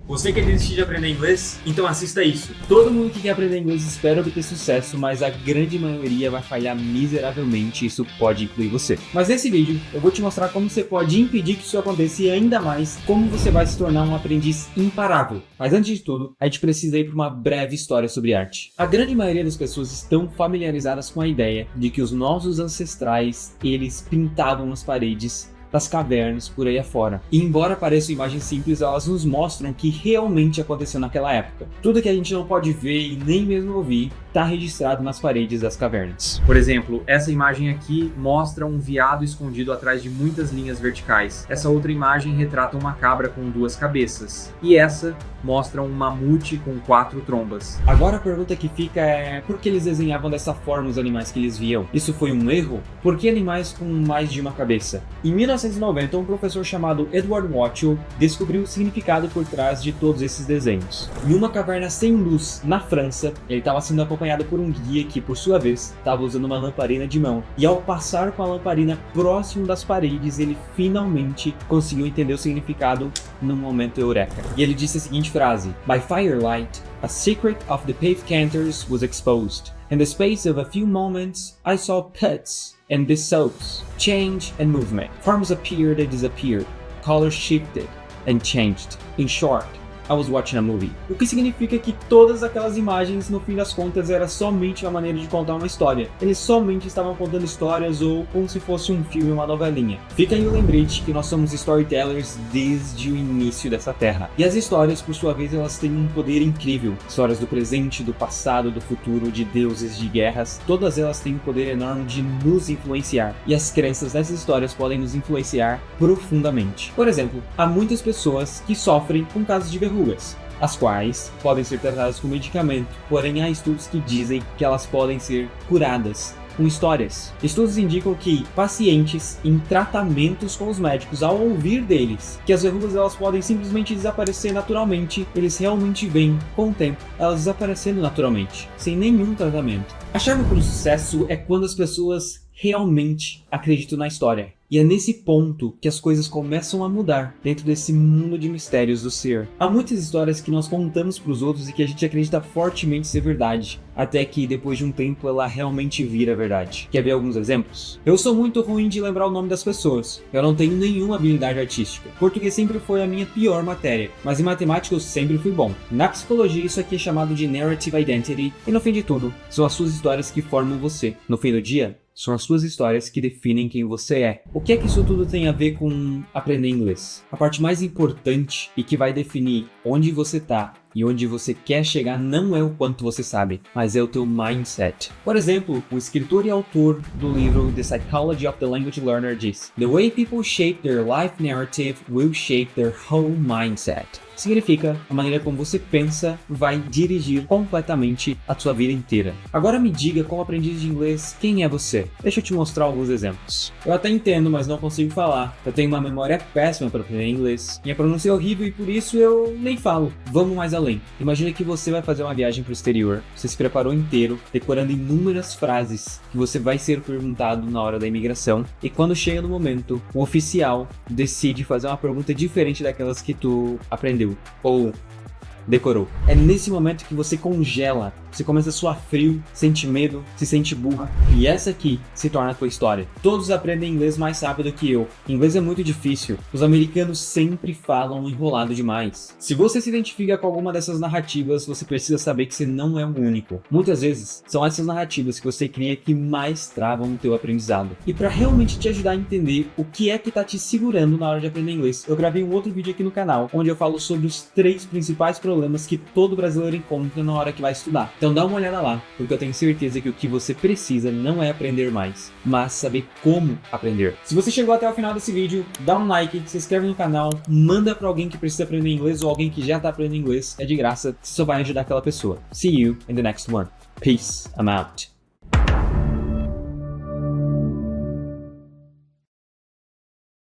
Você quer desistir de aprender inglês? Então assista isso. Todo mundo que quer aprender inglês espera obter sucesso, mas a grande maioria vai falhar miseravelmente e isso pode incluir você. Mas nesse vídeo eu vou te mostrar como você pode impedir que isso aconteça e ainda mais como você vai se tornar um aprendiz imparável. Mas antes de tudo, a gente precisa ir para uma breve história sobre arte. A grande maioria das pessoas estão familiarizadas com a ideia de que os nossos ancestrais, eles pintavam as paredes das cavernas por aí afora. E embora pareçam imagens simples, elas nos mostram o que realmente aconteceu naquela época. Tudo que a gente não pode ver e nem mesmo ouvir está registrado nas paredes das cavernas. Por exemplo, essa imagem aqui mostra um veado escondido atrás de muitas linhas verticais. Essa outra imagem retrata uma cabra com 2 cabeças. E essa mostra um mamute com 4 trombas. Agora a pergunta que fica é: por que eles desenhavam dessa forma os animais que eles viam? Isso foi um erro? Por que animais com mais de uma cabeça? Em 1990, um professor chamado Edward Watchell descobriu o significado por trás de todos esses desenhos. Em uma caverna sem luz, na França, ele estava sendo acompanhado por um guia que, por sua vez, estava usando uma lamparina de mão. E ao passar com a lamparina próximo das paredes, ele finalmente conseguiu entender o significado num momento eureka. E ele disse a seguinte frase: "By firelight, a secret of the pave cantors was exposed. In the space of a few moments, I saw pets and the soaps change and movement. Forms appeared and disappeared. Colors shifted and changed. In short, I was watching a movie." O que significa que todas aquelas imagens, no fim das contas, era somente uma maneira de contar uma história. Eles somente estavam contando histórias ou como se fosse um filme, uma novelinha. Fica aí o lembrete que nós somos storytellers desde o início dessa terra. E as histórias, por sua vez, elas têm um poder incrível. Histórias do presente, do passado, do futuro, de deuses, de guerras. Todas elas têm um poder enorme de nos influenciar. E as crenças dessas histórias podem nos influenciar profundamente. Por exemplo, há muitas pessoas que sofrem com casos de verrugas, as quais podem ser tratadas com medicamento, porém há estudos que dizem que elas podem ser curadas com histórias. Estudos indicam que pacientes em tratamentos com os médicos, ao ouvir deles que as verrugas elas podem simplesmente desaparecer naturalmente, eles realmente veem com o tempo elas desaparecendo naturalmente, sem nenhum tratamento. A chave para o sucesso é quando as pessoas realmente acreditam na história. E é nesse ponto que as coisas começam a mudar dentro desse mundo de mistérios do ser. Há muitas histórias que nós contamos para os outros e que a gente acredita fortemente ser verdade, até que depois de um tempo ela realmente vira verdade. Quer ver alguns exemplos? Eu sou muito ruim de lembrar o nome das pessoas. Eu não tenho nenhuma habilidade artística. Português sempre foi a minha pior matéria, mas em matemática eu sempre fui bom. Na psicologia isso aqui é chamado de Narrative Identity, e no fim de tudo, são as suas histórias que formam você. No fim do dia, são as suas histórias que definem quem você é. O que é que isso tudo tem a ver com aprender inglês? A parte mais importante e que vai definir onde você tá e onde você quer chegar não é o quanto você sabe, mas é o teu mindset. Por exemplo, o escritor e autor do livro The Psychology of the Language Learner diz: "The way people shape their life narrative will shape their whole mindset." Significa, a maneira como você pensa vai dirigir completamente a sua vida inteira. Agora me diga, como aprendiz de inglês, quem é você? Deixa eu te mostrar alguns exemplos. Eu até entendo, mas não consigo falar. Eu tenho uma memória péssima para aprender inglês. Minha pronúncia é horrível e por isso eu nem falo. Vamos mais além. Imagina que você vai fazer uma viagem para o exterior. Você se preparou inteiro, decorando inúmeras frases que você vai ser perguntado na hora da imigração. E quando chega no momento, o oficial decide fazer uma pergunta diferente daquelas que tu aprendeu ou decorou. É nesse momento que você congela, você começa a suar frio, sente medo, se sente burra, e essa aqui se torna a tua história. Todos aprendem inglês mais rápido que eu. Inglês é muito difícil. Os americanos sempre falam enrolado demais. Se você se identifica com alguma dessas narrativas, você precisa saber que você não é o único. Muitas vezes, são essas narrativas que você cria que mais travam o teu aprendizado. E para realmente te ajudar a entender o que é que tá te segurando na hora de aprender inglês, eu gravei um outro vídeo aqui no canal, onde eu falo sobre os 3 principais problemas que todo brasileiro encontra na hora que vai estudar. Então dá uma olhada lá, porque eu tenho certeza que o que você precisa não é aprender mais, mas saber como aprender. Se você chegou até o final desse vídeo, dá um like, se inscreve no canal, manda para alguém que precisa aprender inglês ou alguém que já tá aprendendo inglês, é de graça, você só vai ajudar aquela pessoa. See you in the next one. Peace, I'm out.